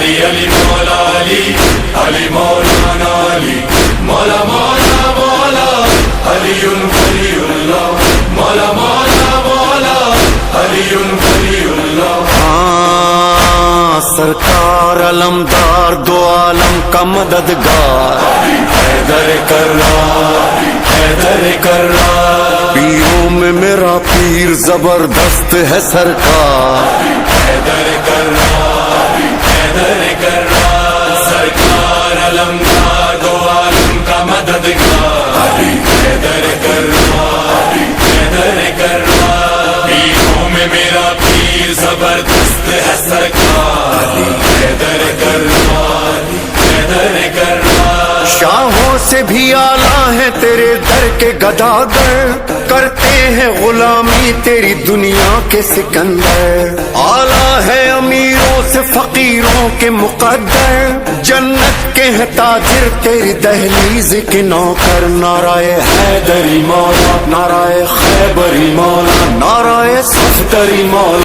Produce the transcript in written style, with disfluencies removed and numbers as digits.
علی علی مولا علی علی مولانا علی مولا مولا مولا علی ولی اللہ مولا مولا مولا علی ولی اللہ. سرکار علمدار دو عالم کا مددگار حیدر کرار حیدر کرار پیروں میں میرا پیر زبردست ہے سرکار. حیدر کرار حیدر کرار سرکار علمدار دو عالم کا مددگار حیدر کرار حیدر کرار پیروں میں میرا پیر زبردست ہے سرکار حیدر کرار حیدر کرار. شاہوں سے بھی اعلیٰ ہے تیرے در کے گداگر کرتے ہیں غلامی تیری دنیا کے سکندر. اعلیٰ ہے امیروں سے فقیروں کے مقدر جنت کے ہیں تاجر تیری دہلیز کے نوکر. نعرہ حیدری مولا نعرہ خیبری مولا نعرہ صفدری مولا.